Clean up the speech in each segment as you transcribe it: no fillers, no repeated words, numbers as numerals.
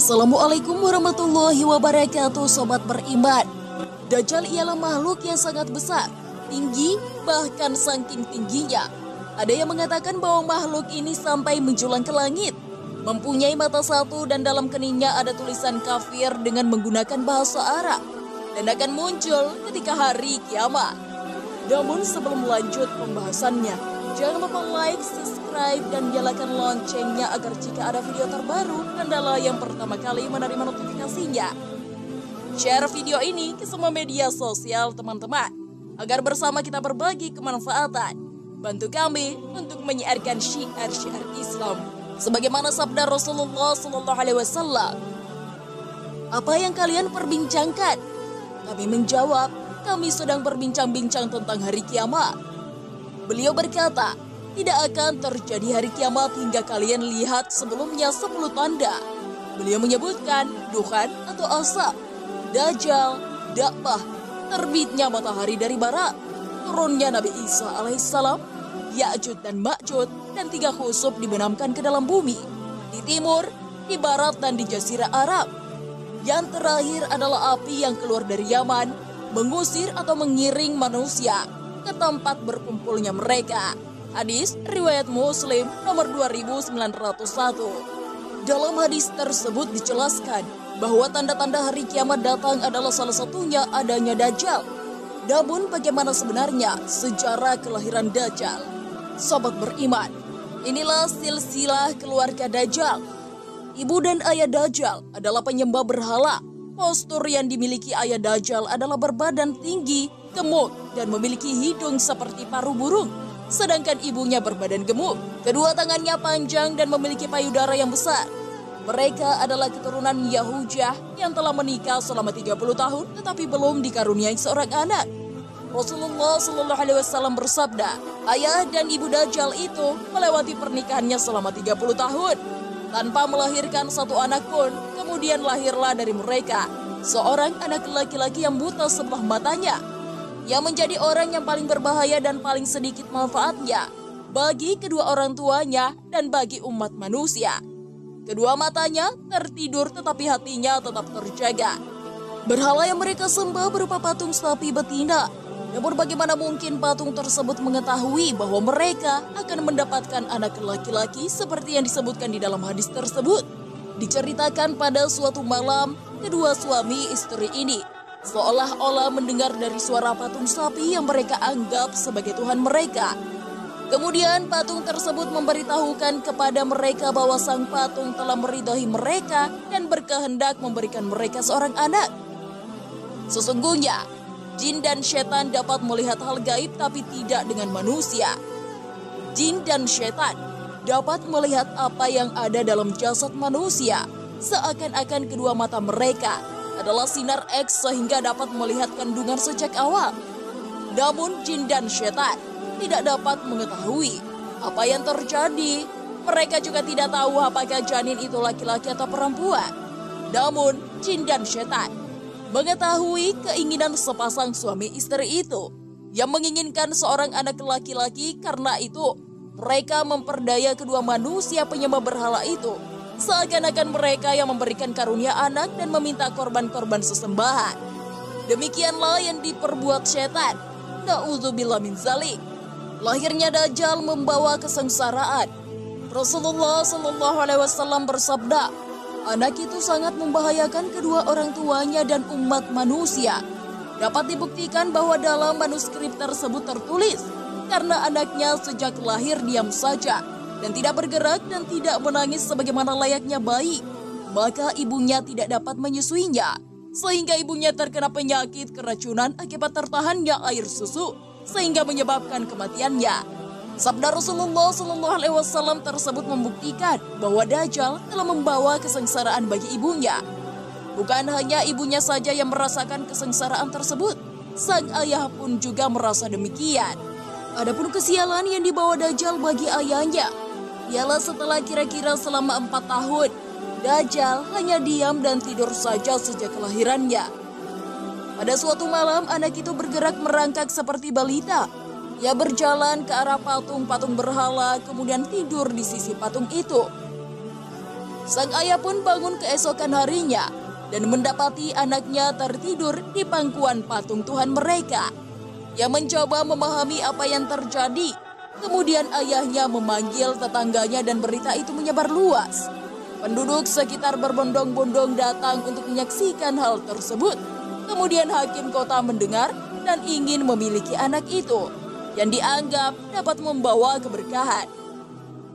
Assalamualaikum warahmatullahi wabarakatuh, sobat beriman. Dajjal ialah makhluk yang sangat besar, tinggi, bahkan saking tingginya ada yang mengatakan bahwa makhluk ini sampai menjulang ke langit, mempunyai mata satu dan dalam keningnya ada tulisan kafir dengan menggunakan bahasa Arab, dan akan muncul ketika hari kiamat. Namun sebelum lanjut pembahasannya, jangan lupa like, subscribe, dan nyalakan loncengnya agar jika ada video terbaru, Anda yang pertama kali menerima notifikasinya. Share video ini ke semua media sosial teman-teman, agar bersama kita berbagi kemanfaatan. Bantu kami untuk menyiarkan syiar-syiar Islam, sebagaimana sabda Rasulullah SAW. Apa yang kalian perbincangkan? Kami menjawab, kami sedang berbincang-bincang tentang hari kiamat. Beliau berkata, tidak akan terjadi hari kiamat hingga kalian lihat sebelumnya 10 tanda. Beliau menyebutkan dukhan atau asap, dajjal, dakbah, terbitnya matahari dari barat, turunnya Nabi Isa alaihissalam, Ya'jud dan Ma'jud, dan 3 khusuf dibenamkan ke dalam bumi, di timur, di barat, dan di Jazirah Arab. Yang terakhir adalah api yang keluar dari Yaman, mengusir atau mengiring manusia ke tempat berkumpulnya mereka. Hadis riwayat Muslim nomor 2901. Dalam hadis tersebut dijelaskan bahwa tanda-tanda hari kiamat datang adalah salah satunya adanya Dajjal. Namun bagaimana sebenarnya sejarah kelahiran Dajjal? Sobat beriman, inilah silsilah keluarga Dajjal. Ibu dan ayah Dajjal adalah penyembah berhala. Postur yang dimiliki ayah Dajjal adalah berbadan tinggi, gemuk, dan memiliki hidung seperti paruh burung. Sedangkan ibunya berbadan gemuk. Kedua tangannya panjang dan memiliki payudara yang besar. Mereka adalah keturunan Yahujah yang telah menikah selama 30 tahun tetapi belum dikaruniai seorang anak. Rasulullah SAW bersabda, ayah dan ibu Dajjal itu melewati pernikahannya selama 30 tahun tanpa melahirkan satu anak pun. Kemudian lahirlah dari mereka seorang anak laki-laki yang buta sebelah matanya, yang menjadi orang yang paling berbahaya dan paling sedikit manfaatnya bagi kedua orang tuanya dan bagi umat manusia. Kedua matanya tertidur tetapi hatinya tetap terjaga. Berhala yang mereka sembah berupa patung sapi betina. Namun bagaimana mungkin patung tersebut mengetahui bahwa mereka akan mendapatkan anak laki-laki seperti yang disebutkan di dalam hadis tersebut? Diceritakan pada suatu malam, kedua suami istri ini seolah-olah mendengar dari suara patung sapi yang mereka anggap sebagai Tuhan mereka. Kemudian patung tersebut memberitahukan kepada mereka bahwa sang patung telah meridhai mereka dan berkehendak memberikan mereka seorang anak. Sesungguhnya, jin dan setan dapat melihat hal gaib tapi tidak dengan manusia. Jin dan setan dapat melihat apa yang ada dalam jasad manusia, seakan-akan kedua mata mereka adalah sinar X sehingga dapat melihat kandungan sejak awal. Namun jin dan setan tidak dapat mengetahui apa yang terjadi. Mereka juga tidak tahu apakah janin itu laki-laki atau perempuan. Namun jin dan setan mengetahui keinginan sepasang suami istri itu yang menginginkan seorang anak laki-laki. Karena itu mereka memperdaya kedua manusia penyembah berhala itu, seakan-akan mereka yang memberikan karunia anak dan meminta korban-korban sesembahan. Demikianlah yang diperbuat setan. Na'udzubillah min zalik. Lahirnya Dajjal membawa kesengsaraan. Rasulullah SAW bersabda, anak itu sangat membahayakan kedua orang tuanya dan umat manusia. Dapat dibuktikan bahwa dalam manuskrip tersebut tertulis, karena anaknya sejak lahir diam saja dan tidak bergerak dan tidak menangis sebagaimana layaknya bayi, maka ibunya tidak dapat menyusuinya, sehingga ibunya terkena penyakit keracunan akibat tertahannya air susu, sehingga menyebabkan kematiannya. Sabda Rasulullah SAW tersebut membuktikan bahwa Dajjal telah membawa kesengsaraan bagi ibunya. Bukan hanya ibunya saja yang merasakan kesengsaraan tersebut, sang ayah pun juga merasa demikian. Adapun kesialan yang dibawa Dajjal bagi ayahnya ialah setelah kira-kira selama 4 tahun, Dajjal hanya diam dan tidur saja sejak kelahirannya. Pada suatu malam, anak itu bergerak merangkak seperti balita. Ia berjalan ke arah patung-patung berhala, kemudian tidur di sisi patung itu. Sang ayah pun bangun keesokan harinya dan mendapati anaknya tertidur di pangkuan patung Tuhan mereka. Ia mencoba memahami apa yang terjadi. Kemudian ayahnya memanggil tetangganya dan berita itu menyebar luas. Penduduk sekitar berbondong-bondong datang untuk menyaksikan hal tersebut. Kemudian hakim kota mendengar dan ingin memiliki anak itu yang dianggap dapat membawa keberkahan.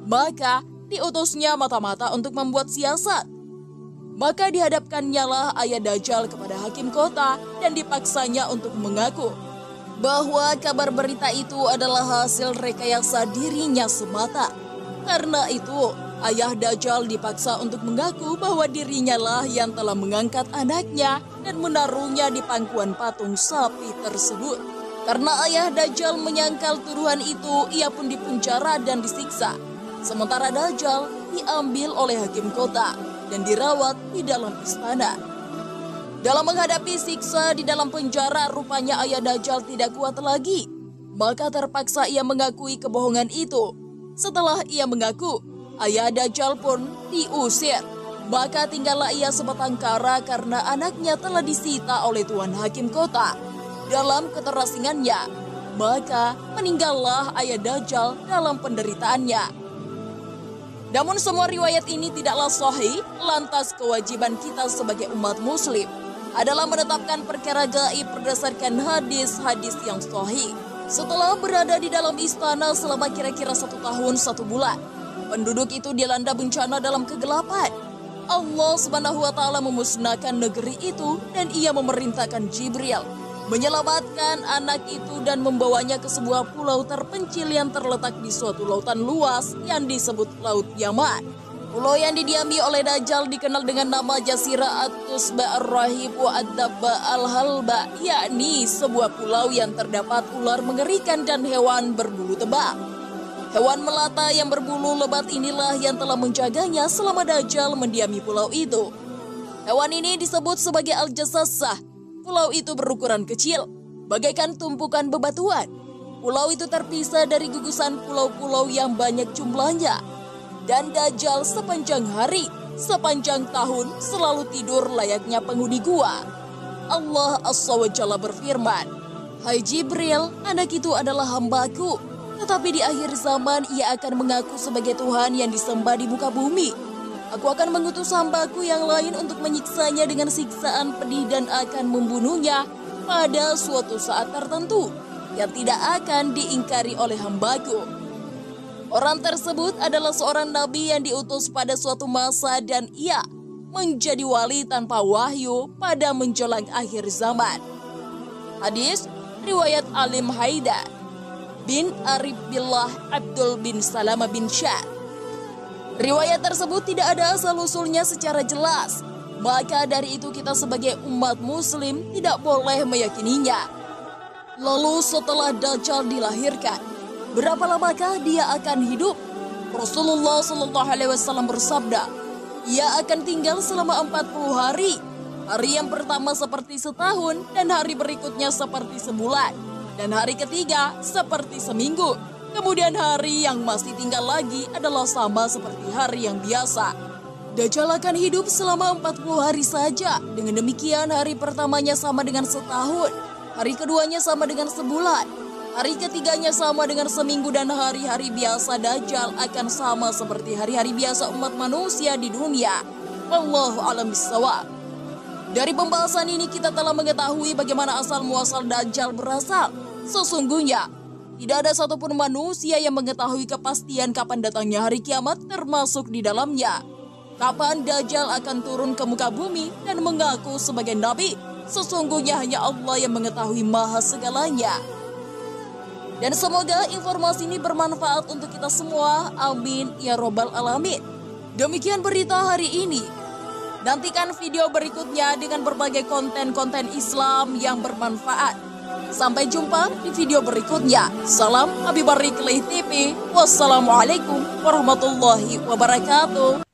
Maka diutusnya mata-mata untuk membuat siasat. Maka dihadapkannya lah ayah Dajjal kepada hakim kota dan dipaksanya untuk mengaku bahwa kabar berita itu adalah hasil rekayasa dirinya semata. Karena itu, ayah Dajjal dipaksa untuk mengaku bahwa dirinya lah yang telah mengangkat anaknya dan menaruhnya di pangkuan patung sapi tersebut. Karena ayah Dajjal menyangkal tuduhan itu, ia pun dipenjara dan disiksa. Sementara Dajjal diambil oleh hakim kota dan dirawat di dalam istana. Dalam menghadapi siksa di dalam penjara, rupanya ayah Dajjal tidak kuat lagi. Maka terpaksa ia mengakui kebohongan itu. Setelah ia mengaku, ayah Dajjal pun diusir. Maka tinggallah ia sebatang kara karena anaknya telah disita oleh tuan hakim kota. Dalam keterasingannya, maka meninggallah ayah Dajjal dalam penderitaannya. Namun semua riwayat ini tidaklah sahih, lantas kewajiban kita sebagai umat muslim adalah menetapkan perkara gaib berdasarkan hadis-hadis yang sahih. Setelah berada di dalam istana selama kira-kira 1 tahun 1 bulan, penduduk itu dilanda bencana dalam kegelapan. Allah Subhanahu wa Ta'ala memusnahkan negeri itu dan ia memerintahkan Jibril menyelamatkan anak itu dan membawanya ke sebuah pulau terpencil yang terletak di suatu lautan luas yang disebut Laut Yaman. Pulau yang didiami oleh Dajjal dikenal dengan nama Jazirah At-Tusba Ar-Rahib wa Ad-Dabba Al-Halba, yakni sebuah pulau yang terdapat ular mengerikan dan hewan berbulu tebal. Hewan melata yang berbulu lebat inilah yang telah menjaganya selama Dajjal mendiami pulau itu. Hewan ini disebut sebagai Al-Jassasah. Pulau itu berukuran kecil, bagaikan tumpukan bebatuan. Pulau itu terpisah dari gugusan pulau-pulau yang banyak jumlahnya. Dan Dajjal sepanjang hari, sepanjang tahun selalu tidur layaknya penghuni gua. Allah Azza wa Jalla berfirman, "Hai Jibril, anak itu adalah hambaku, tetapi di akhir zaman ia akan mengaku sebagai Tuhan yang disembah di muka bumi. Aku akan mengutus hambaku yang lain untuk menyiksanya dengan siksaan pedih dan akan membunuhnya pada suatu saat tertentu yang tidak akan diingkari oleh hambaku." Orang tersebut adalah seorang nabi yang diutus pada suatu masa dan ia menjadi wali tanpa wahyu pada menjelang akhir zaman. Hadis riwayat Alim Haidar bin Arif Billah Abdul bin Salama bin Syar. Riwayat tersebut tidak ada asal-usulnya secara jelas, maka dari itu kita sebagai umat muslim tidak boleh meyakininya. Lalu setelah Dajjal dilahirkan, berapa lamakah dia akan hidup? Rasulullah SAW bersabda, ia akan tinggal selama 40 hari. Hari yang pertama seperti setahun dan hari berikutnya seperti sebulan. Dan hari ketiga seperti seminggu. Kemudian hari yang masih tinggal lagi adalah sama seperti hari yang biasa. Dajjal akan hidup selama 40 hari saja. Dengan demikian hari pertamanya sama dengan setahun. Hari keduanya sama dengan sebulan. Hari ketiganya sama dengan seminggu dan hari-hari biasa Dajjal akan sama seperti hari-hari biasa umat manusia di dunia. Wallahu a'lam bishawab. Dari pembahasan ini kita telah mengetahui bagaimana asal muasal Dajjal berasal. Sesungguhnya tidak ada satupun manusia yang mengetahui kepastian kapan datangnya hari kiamat termasuk di dalamnya. Kapan Dajjal akan turun ke muka bumi dan mengaku sebagai nabi. Sesungguhnya hanya Allah yang mengetahui maha segalanya. Dan semoga informasi ini bermanfaat untuk kita semua. Amin ya robbal alamin. Demikian berita hari ini. Nantikan video berikutnya dengan berbagai konten-konten Islam yang bermanfaat. Sampai jumpa di video berikutnya. Salam Habib Arikleih TV. Wassalamualaikum warahmatullahi wabarakatuh.